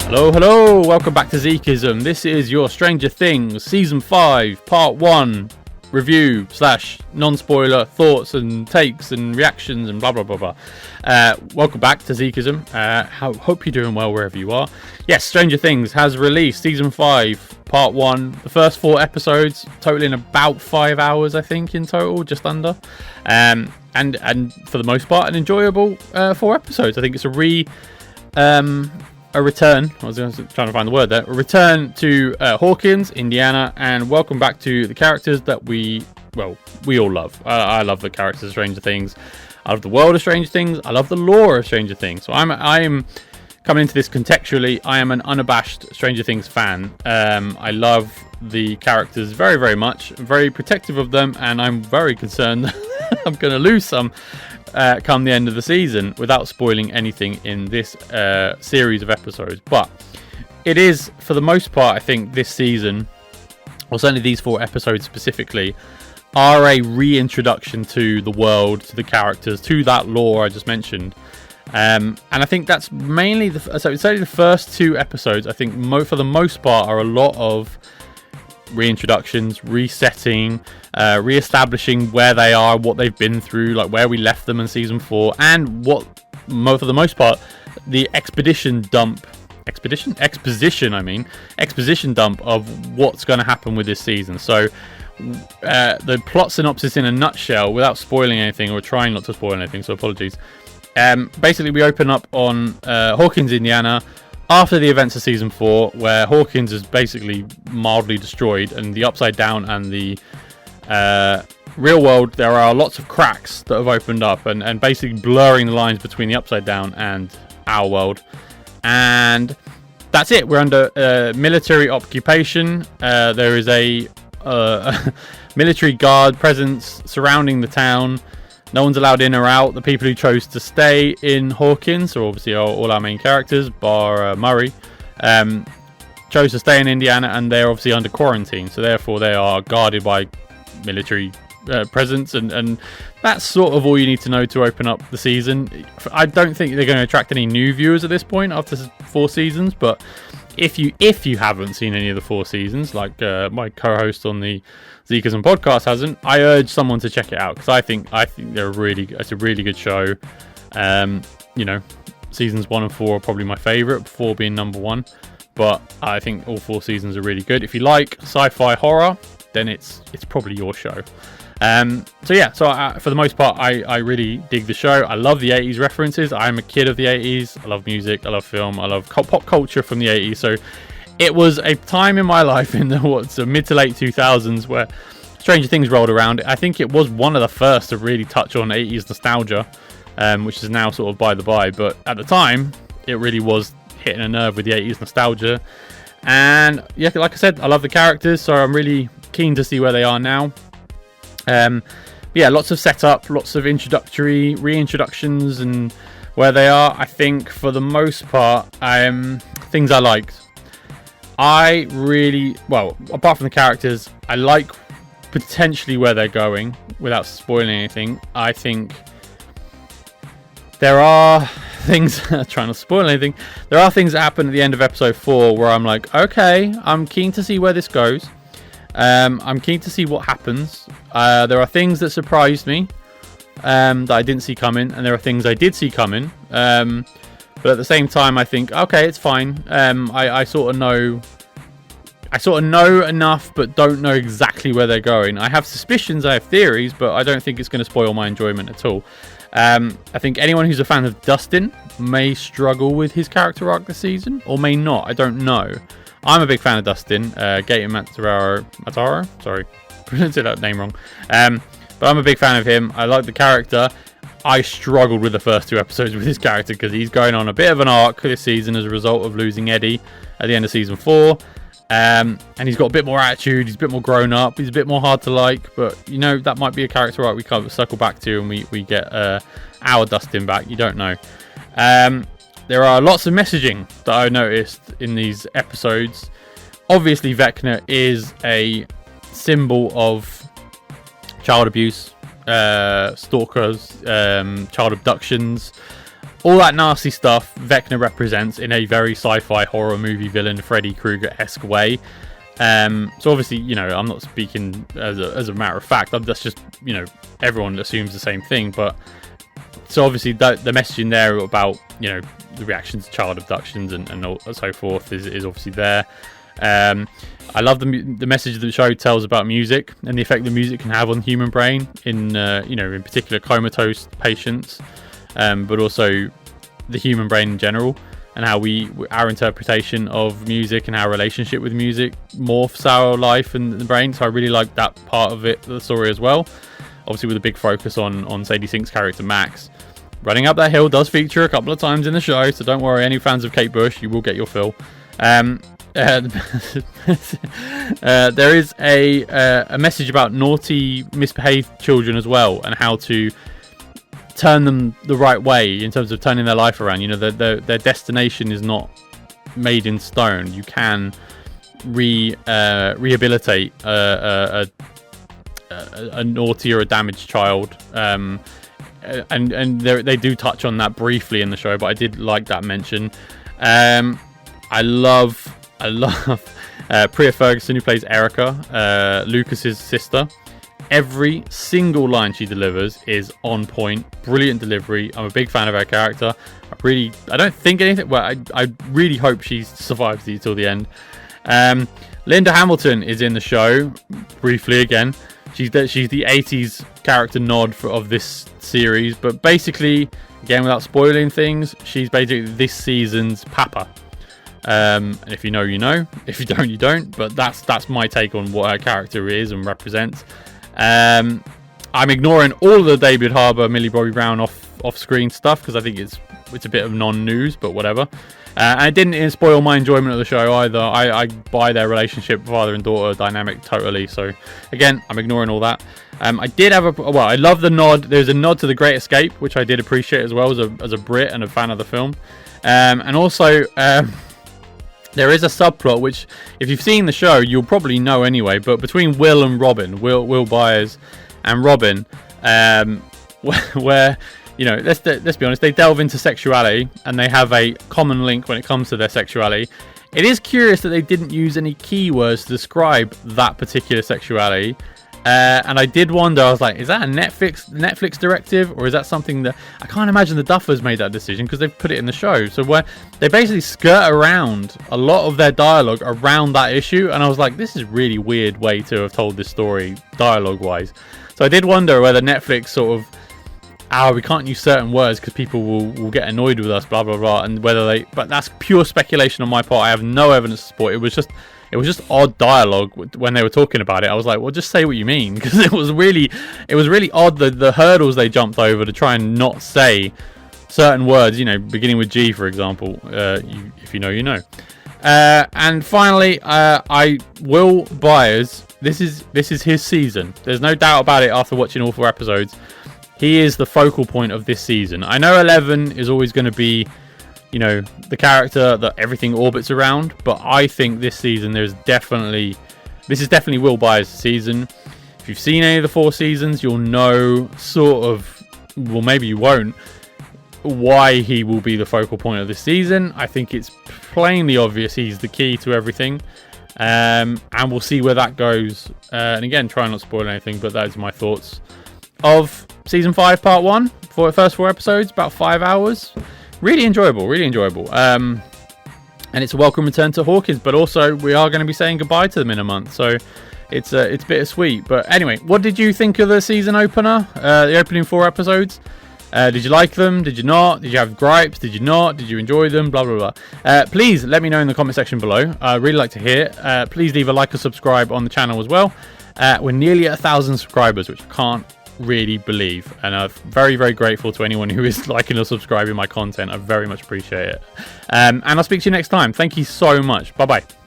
Hello, welcome back to Zekeism. This is your Stranger Things Season 5, Part 1 review / non-spoiler thoughts and takes and reactions and blah blah blah blah. Welcome back to Zekeism. Hope you're doing well wherever you are. Yes, Stranger Things has released Season 5, Part 1. The first 4 episodes, totaling about 5 hours, I think, in total, just under. And for the most part, an enjoyable 4 episodes. I think it's a return. I was trying to find the word there. A return to Hawkins, Indiana, and welcome back to the characters that we all love. I love the characters of Stranger Things. I love the world of Stranger Things. I love the lore of Stranger Things. So I am coming into this contextually. I am an unabashed Stranger Things fan. I love the characters very, very much. I'm very protective of them, and I'm very concerned that I'm going to lose some come the end of the season without spoiling anything in this series of episodes. But it is, for the most part, I think this season, or certainly these 4 episodes specifically, are a reintroduction to the world, to the characters, to that lore I just mentioned. And I think that's mainly so it's only the first 2 episodes. I think for the most part are a lot of reintroductions, resetting, re-establishing where they are, what they've been through, like where we left them in season 4, and for the most part, the exposition dump of what's going to happen with this season. So the plot synopsis in a nutshell, without spoiling anything or trying not to spoil anything, so apologies. Basically, we open up on Hawkins, Indiana, after the events of season 4, where Hawkins is basically mildly destroyed, and the Upside Down and the real world, there are lots of cracks that have opened up and basically blurring the lines between the Upside Down and our world. And that's it. We're under military occupation. There is a military guard presence surrounding the town. No one's allowed in or out. The people who chose to stay in Hawkins, or obviously all our main characters, bar Murray, chose to stay in Indiana, and they're obviously under quarantine. So therefore, they are guarded by military presence, and that's sort of all you need to know to open up the season. I don't think they're going to attract any new viewers at this point after 4 seasons, but if you haven't seen any of the 4 seasons, like my co-host on the Zekeism podcast hasn't, I urge someone to check it out, because I think it's a really good show. Seasons 1 and 4 are probably my favourite, 4 being number 1, but I think all 4 seasons are really good. If you like sci-fi horror, then it's probably your show. For the most part, I really dig the show. I love the 80s references. I'm a kid of the 80s. I love music, I love film, I love pop culture from the 80s. So it was a time in my life in the mid to late 2000s where Stranger Things rolled around. I think it was one of the first to really touch on 80s nostalgia, which is now sort of by the by. But at the time, it really was hitting a nerve with the 80s nostalgia. And yeah, like I said, I love the characters, so I'm really keen to see where they are now. Lots of setup, lots of reintroductions and where they are. I think for the most part, things I liked. Apart from the characters, I like potentially where they're going without spoiling anything. I think there are things, trying not to spoil anything, there are things that happen at the end of episode 4 where I'm like, okay, I'm keen to see where this goes. I'm keen to see what happens. There are things that surprised me that I didn't see coming, and there are things I did see coming. But at the same time, I think, okay, it's fine. I sort of know enough, but don't know exactly where they're going. I have suspicions, I have theories, but I don't think it's going to spoil my enjoyment at all. I think anyone who's a fan of Dustin may struggle with his character arc this season, or may not. I don't know. I'm a big fan of Dustin, Gaten Mataro. Sorry, pronounced that name wrong. But I'm a big fan of him. I like the character. I struggled with the first 2 episodes with his character because he's going on a bit of an arc this season as a result of losing Eddie at the end of season 4. And he's got a bit more attitude. He's a bit more grown up. He's a bit more hard to like. But, that might be a character arc we kind of circle back to, and we get our Dustin back. You don't know. There are lots of messaging that I noticed in these episodes. Obviously, Vecna is a symbol of child abuse, stalkers, child abductions, all that nasty stuff Vecna represents in a very sci-fi horror movie villain Freddy Krueger-esque way. So obviously, you know, I'm not speaking as a matter of fact. That's just, you know, everyone assumes the same thing. But so obviously the message in there about, you know, the reaction to child abductions and so forth is obviously there. I love the message that the show tells about music and the effect the music can have on the human brain in you know, in particular comatose patients, but also the human brain in general, and how our interpretation of music and our relationship with music morphs our life and the brain. So I really like that part of it, the story as well. Obviously with a big focus on Sadie Sink's character Max. Running Up That Hill does feature a couple of times in the show, so don't worry, any fans of Kate Bush, you will get your fill. There is a message about naughty, misbehaved children as well, and how to turn them the right way in terms of turning their life around. You know, their destination is not made in stone. You can rehabilitate a naughty or a damaged child. And they do touch on that briefly in the show, but I did like that mention. I love Priya Ferguson, who plays Erica, Lucas's sister. Every single line she delivers is on point, brilliant delivery. I'm a big fan of her character. I don't think anything. Well, I really hope she survives till the end. Linda Hamilton is in the show briefly again. She's the 80s character nod of this series, but basically, again, without spoiling things, she's basically this season's Papa. And if you know, you know. If you don't, you don't. But that's my take on what her character is and represents. I'm ignoring all of the David Harbour, Millie Bobby Brown off-screen stuff because I think it's a bit of non-news, but whatever. And it didn't spoil my enjoyment of the show either. I buy their relationship, father and daughter dynamic, totally. So again, I'm ignoring all that. I did have I love the nod. There's a nod to The Great Escape, which I did appreciate as well as a Brit and a fan of the film. And also, there is a subplot which, if you've seen the show, you'll probably know anyway. But between Will and Robin, Will Byers and Robin, where you know, let's be honest, they delve into sexuality and they have a common link when it comes to their sexuality. It is curious that they didn't use any keywords to describe that particular sexuality. And I did wonder, I was like, is that a Netflix directive, or is that something that I can't imagine the Duffers made that decision because they've put it in the show. So where they basically skirt around a lot of their dialogue around that issue, and I was like, this is a really weird way to have told this story dialogue wise. So I did wonder whether Netflix sort of, we can't use certain words because people will get annoyed with us, blah blah blah, and but that's pure speculation on my part. I have no evidence to support. It was just odd dialogue when they were talking about it. I was like, well, just say what you mean, because it was really odd the hurdles they jumped over to try and not say certain words, you know, beginning with G, for example. If you know, you know. And finally, Will Byers. This is his season. There's no doubt about it. After watching all 4 episodes, he is the focal point of this season. I know 11 is always going to be, you know, the character that everything orbits around, but I think this season this is definitely Will Byers' season. If you've seen any of the 4 seasons, you'll know sort of, well, maybe you won't, why he will be the focal point of this season. I think it's plainly obvious he's the key to everything, and we'll see where that goes. And again, try not to spoil anything, but those are my thoughts of season 5 part 1 for the first 4 episodes, about 5 hours. Really enjoyable. And it's a welcome return to Hawkins, but also we are going to be saying goodbye to them in a month, so it's bittersweet. But anyway, what did you think of the season opener, the opening 4 episodes? Did you like them? Did you not? Did you have gripes? Did you not? Did you enjoy them? Blah blah blah. Please let me know in the comment section below. I'd really like to hear. Please leave a like or subscribe on the channel as well. We're nearly at 1,000 subscribers, which I can't really believe, and I'm very very grateful to anyone who is liking or subscribing my content. I very much appreciate it, and I'll speak to you next time. Thank you so much. Bye bye.